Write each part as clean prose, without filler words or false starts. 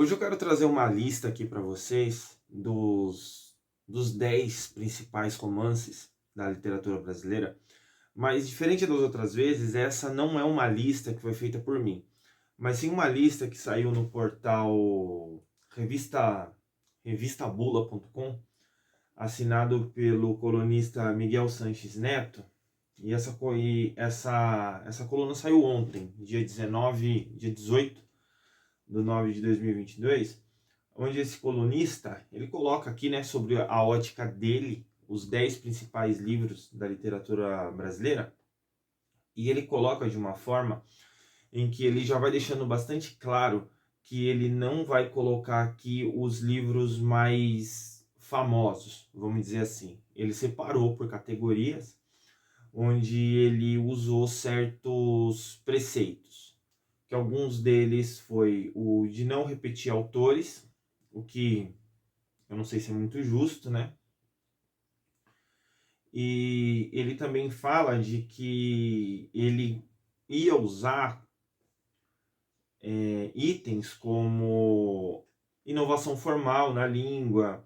Hoje eu quero trazer uma lista aqui para vocês dos 10 principais romances da literatura brasileira, mas diferente das outras vezes, essa não é uma lista que foi feita por mim, mas sim uma lista que saiu no portal revistabula.com, assinado pelo colunista Miguel Sanches Neto, e essa coluna saiu ontem, dia 18 de 9 de 2022, onde esse colunista, ele coloca aqui, né, sobre a ótica dele, os 10 principais livros da literatura brasileira, e ele coloca de uma forma em que ele já vai deixando bastante claro que ele não vai colocar aqui os livros mais famosos, vamos dizer assim. Ele separou por categorias, onde ele usou certos preceitos, que alguns deles foi o de não repetir autores, o que eu não sei se é muito justo, né? E ele também fala de que ele ia usar itens como inovação formal na língua,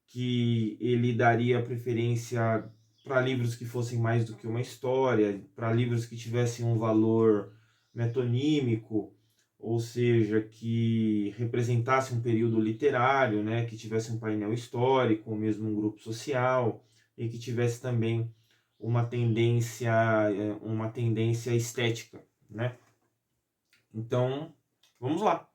que ele daria preferência para livros que fossem mais do que uma história, para livros que tivessem um valor metonímico, ou seja, que representasse um período literário, né, que tivesse um painel histórico, ou mesmo um grupo social, e que tivesse também uma tendência estética, né? Então, vamos lá.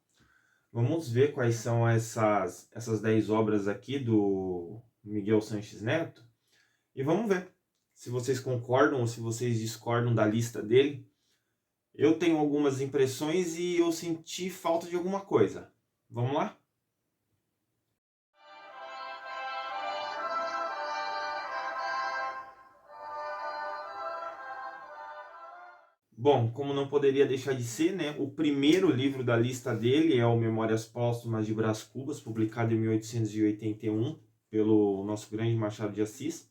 Vamos ver quais são essas 10 obras aqui do Miguel Sanches Neto e vamos ver se vocês concordam ou se vocês discordam da lista dele. Eu tenho algumas impressões e eu senti falta de alguma coisa. Vamos lá? Bom, como não poderia deixar de ser, né? O primeiro livro da lista dele é o Memórias Póstumas de Brás Cubas, publicado em 1881 pelo nosso grande Machado de Assis.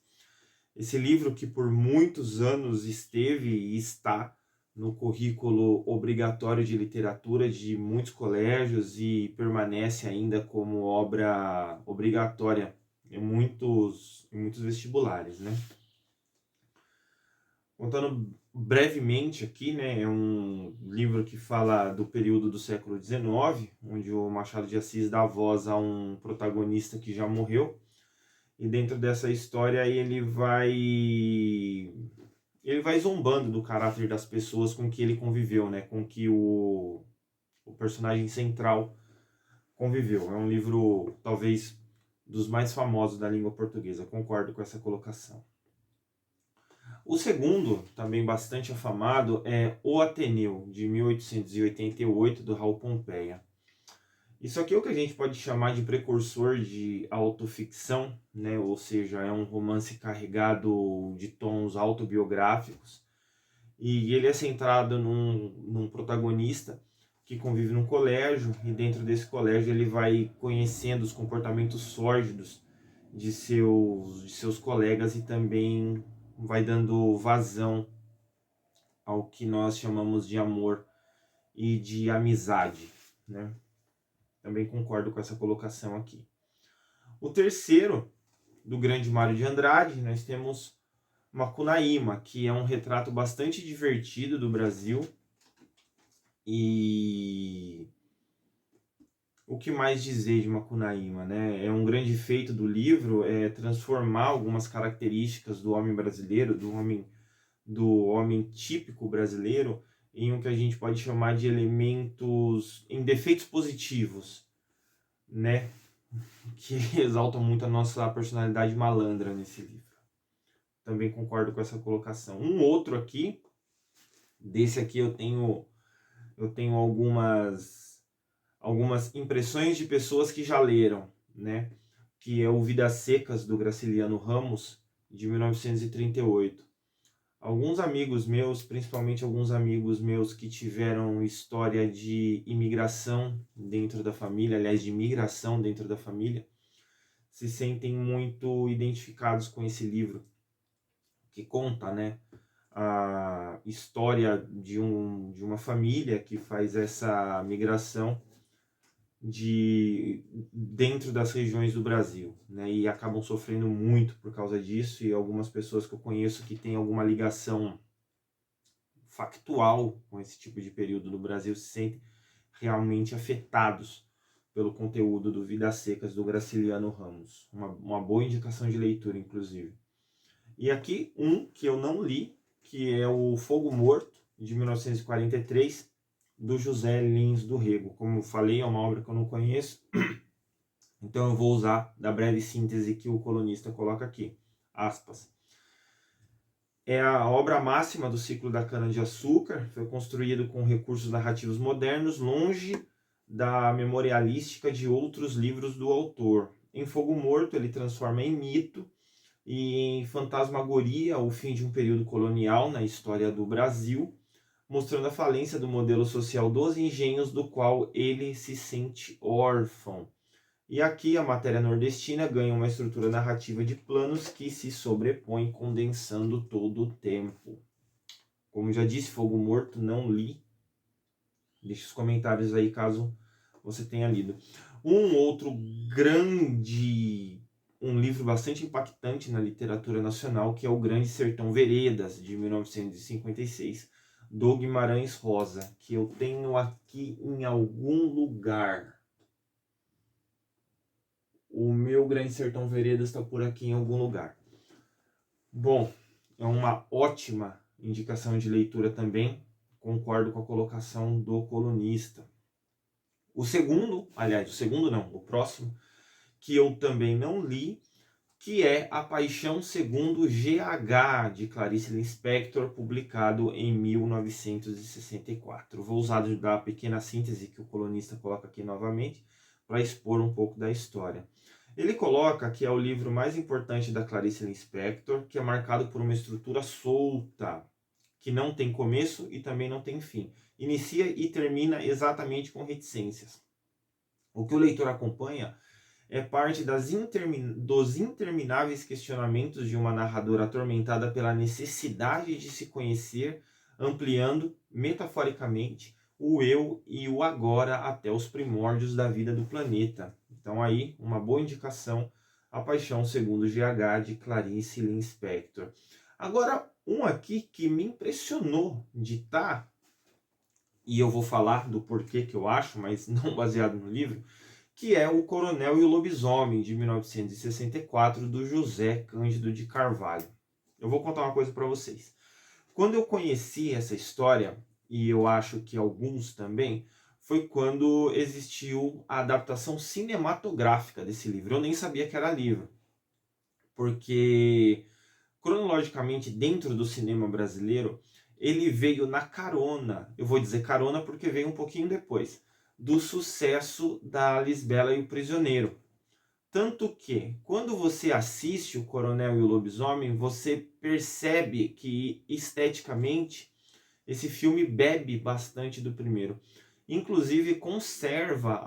Esse livro que por muitos anos esteve e está no currículo obrigatório de literatura de muitos colégios e permanece ainda como obra obrigatória em muitos vestibulares, né? Contando brevemente aqui, né, é um livro que fala do período do século XIX, onde o Machado de Assis dá voz a um protagonista que já morreu, e dentro dessa história ele vai zombando do caráter das pessoas com que ele conviveu, né? Com que o personagem central conviveu. É um livro, talvez, dos mais famosos da língua portuguesa. Concordo com essa colocação. O segundo, também bastante afamado, é O Ateneu, de 1888, do Raul Pompeia. Isso aqui é o que a gente pode chamar de precursor de autoficção, né? Ou seja, é um romance carregado de tons autobiográficos. E ele é centrado num protagonista que convive num colégio, e dentro desse colégio ele vai conhecendo os comportamentos sórdidos de seus colegas e também vai dando vazão ao que nós chamamos de amor e de amizade, né? Também concordo com essa colocação aqui. O terceiro, do grande Mário de Andrade, nós temos Macunaíma, que é um retrato bastante divertido do Brasil. E o que mais dizer de Macunaíma, né? É um grande feito do livro é transformar algumas características do homem brasileiro, do homem típico brasileiro, em o que a gente pode chamar de elementos, em defeitos positivos, né? Que exaltam muito a nossa personalidade malandra nesse livro. Também concordo com essa colocação. Um outro aqui, desse aqui eu tenho algumas impressões de pessoas que já leram, né? Que é o Vidas Secas, do Graciliano Ramos, de 1938. Alguns amigos meus, principalmente alguns amigos meus que tiveram história de imigração dentro da família, aliás, de migração dentro da família, se sentem muito identificados com esse livro, que conta, né, a história de uma família que faz essa migração dentro das regiões do Brasil, né? E acabam sofrendo muito por causa disso, e algumas pessoas que eu conheço que têm alguma ligação factual com esse tipo de período no Brasil se sentem realmente afetados pelo conteúdo do Vidas Secas do Graciliano Ramos. Uma boa indicação de leitura, inclusive. E aqui um que eu não li, que é o Fogo Morto, de 1943, do José Lins do Rego. Como eu falei, é uma obra que eu não conheço, então eu vou usar da breve síntese que o colunista coloca aqui. Aspas. É a obra máxima do ciclo da cana-de-açúcar, foi construído com recursos narrativos modernos, longe da memorialística de outros livros do autor. Em Fogo Morto, ele transforma em mito e em fantasmagoria o fim de um período colonial na história do Brasil, mostrando a falência do modelo social dos engenhos, do qual ele se sente órfão. E aqui a matéria nordestina ganha uma estrutura narrativa de planos que se sobrepõe, condensando todo o tempo. Como já disse, Fogo Morto, não li. Deixe os comentários aí caso você tenha lido. Um outro um livro bastante impactante na literatura nacional, que é O Grande Sertão Veredas, de 1956, do Guimarães Rosa, que eu tenho aqui em algum lugar. O meu Grande Sertão Veredas está por aqui em algum lugar. Bom, é uma ótima indicação de leitura também. Concordo com a colocação do colunista. O segundo não, o próximo, que eu também não li, que é A Paixão Segundo GH, de Clarice Lispector, publicado em 1964. Vou usar da pequena síntese que o colunista coloca aqui novamente, para expor um pouco da história. Ele coloca que é o livro mais importante da Clarice Lispector, que é marcado por uma estrutura solta, que não tem começo e também não tem fim. Inicia e termina exatamente com reticências. O que o leitor acompanha é parte dos intermináveis questionamentos de uma narradora atormentada pela necessidade de se conhecer, ampliando, metaforicamente, o eu e o agora até os primórdios da vida do planeta. Então aí, uma boa indicação, A Paixão Segundo GH, de Clarice Lispector. Agora, um aqui que me impressionou de estar, e eu vou falar do porquê que eu acho, mas não baseado no livro, que é O Coronel e o Lobisomem, de 1964, do José Cândido de Carvalho. Eu vou contar uma coisa para vocês. Quando eu conheci essa história, e eu acho que alguns também, foi quando existiu a adaptação cinematográfica desse livro. Eu nem sabia que era livro, porque cronologicamente dentro do cinema brasileiro, ele veio na carona, eu vou dizer carona porque veio um pouquinho depois, do sucesso da Lisbela e o Prisioneiro. Tanto que, quando você assiste O Coronel e o Lobisomem, você percebe que, esteticamente, esse filme bebe bastante do primeiro. Inclusive, conserva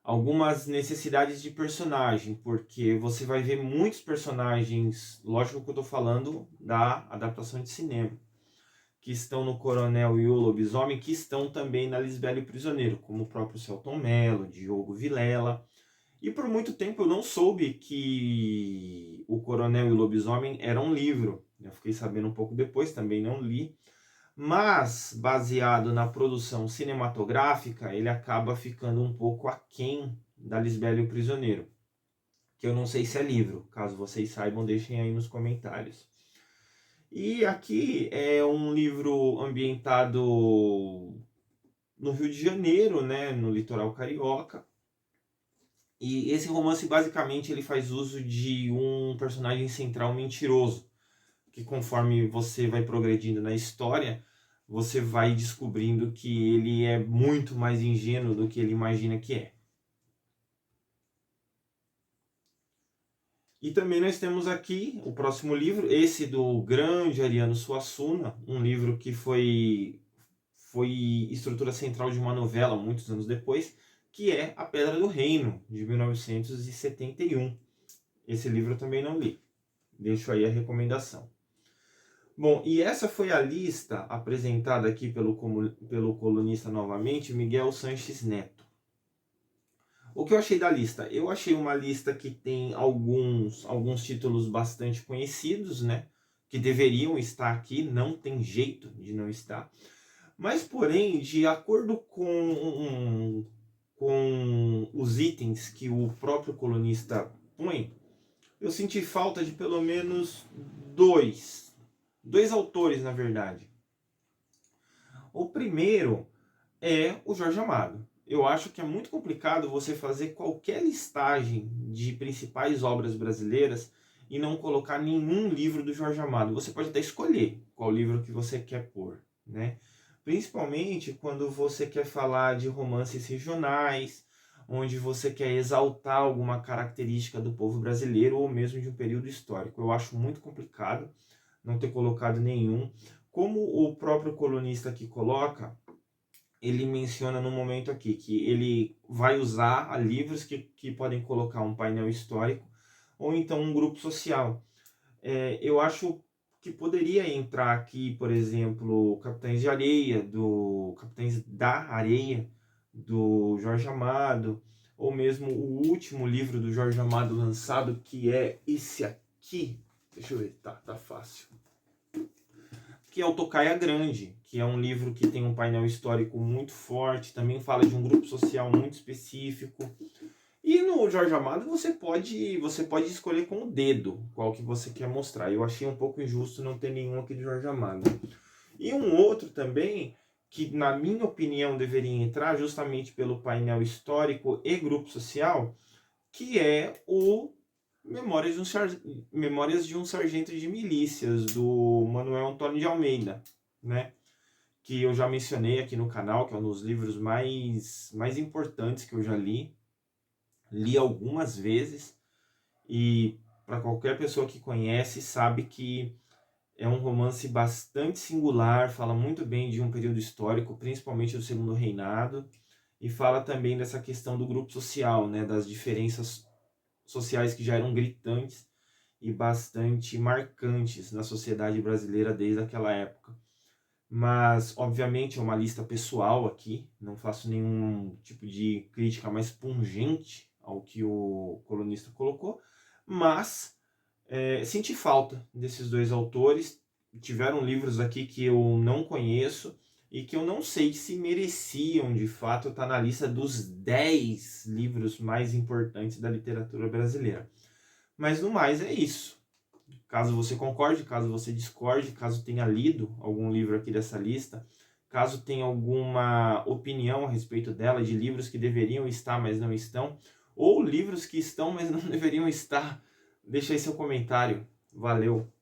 algumas necessidades de personagem, porque você vai ver muitos personagens, lógico que eu estou falando da adaptação de cinema, que estão no Coronel e o Lobisomem, que estão também na Lisbela e o Prisioneiro, como o próprio Selton Mello, Diogo Vilela. E por muito tempo eu não soube que O Coronel e o Lobisomem era um livro. Eu fiquei sabendo um pouco depois, também não li. Mas, baseado na produção cinematográfica, ele acaba ficando um pouco aquém da Lisbela e o Prisioneiro, que eu não sei se é livro. Caso vocês saibam, deixem aí nos comentários. E aqui é um livro ambientado no Rio de Janeiro, né, no litoral carioca. E esse romance, basicamente, ele faz uso de um personagem central mentiroso, que conforme você vai progredindo na história, você vai descobrindo que ele é muito mais ingênuo do que ele imagina que é. E também nós temos aqui o próximo livro, esse do grande Ariano Suassuna, um livro que foi estrutura central de uma novela muitos anos depois, que é A Pedra do Reino, de 1971. Esse livro eu também não li. Deixo aí a recomendação. Bom, e essa foi a lista apresentada aqui pelo colunista novamente, Miguel Sanches Neto. O que eu achei da lista? Eu achei uma lista que tem alguns títulos bastante conhecidos, né? Que deveriam estar aqui, não tem jeito de não estar. Mas, porém, de acordo com os itens que o próprio colunista põe, eu senti falta de pelo menos dois autores, na verdade. O primeiro é o Jorge Amado. Eu acho que é muito complicado você fazer qualquer listagem de principais obras brasileiras e não colocar nenhum livro do Jorge Amado. Você pode até escolher qual livro que você quer pôr, né? Principalmente quando você quer falar de romances regionais, onde você quer exaltar alguma característica do povo brasileiro ou mesmo de um período histórico. Eu acho muito complicado não ter colocado nenhum. Como o próprio colunista aqui coloca, ele menciona no momento aqui que ele vai usar livros que podem colocar um painel histórico ou então um grupo social. Eu acho que poderia entrar aqui, por exemplo, Capitães da Areia, do Jorge Amado, ou mesmo o último livro do Jorge Amado lançado, que é esse aqui. Deixa eu ver, tá fácil. Que é o Tocaia Grande, que é um livro que tem um painel histórico muito forte, também fala de um grupo social muito específico. E no Jorge Amado você pode escolher com o dedo qual que você quer mostrar. Eu achei um pouco injusto não ter nenhum aqui do Jorge Amado. E um outro também, que na minha opinião deveria entrar justamente pelo painel histórico e grupo social, que é o Memórias de um Sargento de Milícias, do Manuel Antônio de Almeida, né? Que eu já mencionei aqui no canal, que é um dos livros mais importantes que eu já li. Li algumas vezes e para qualquer pessoa que conhece sabe que é um romance bastante singular, fala muito bem de um período histórico, principalmente do Segundo Reinado, e fala também dessa questão do grupo social, né, das diferenças sociais que já eram gritantes e bastante marcantes na sociedade brasileira desde aquela época. Mas, obviamente, é uma lista pessoal aqui, não faço nenhum tipo de crítica mais pungente ao que o colunista colocou, mas senti falta desses dois autores. Tiveram livros aqui que eu não conheço e que eu não sei se mereciam de fato estar na lista dos 10 livros mais importantes da literatura brasileira. Mas no mais é isso. Caso você concorde, caso você discorde, caso tenha lido algum livro aqui dessa lista, caso tenha alguma opinião a respeito dela, de livros que deveriam estar, mas não estão, ou livros que estão, mas não deveriam estar, deixa aí seu comentário. Valeu!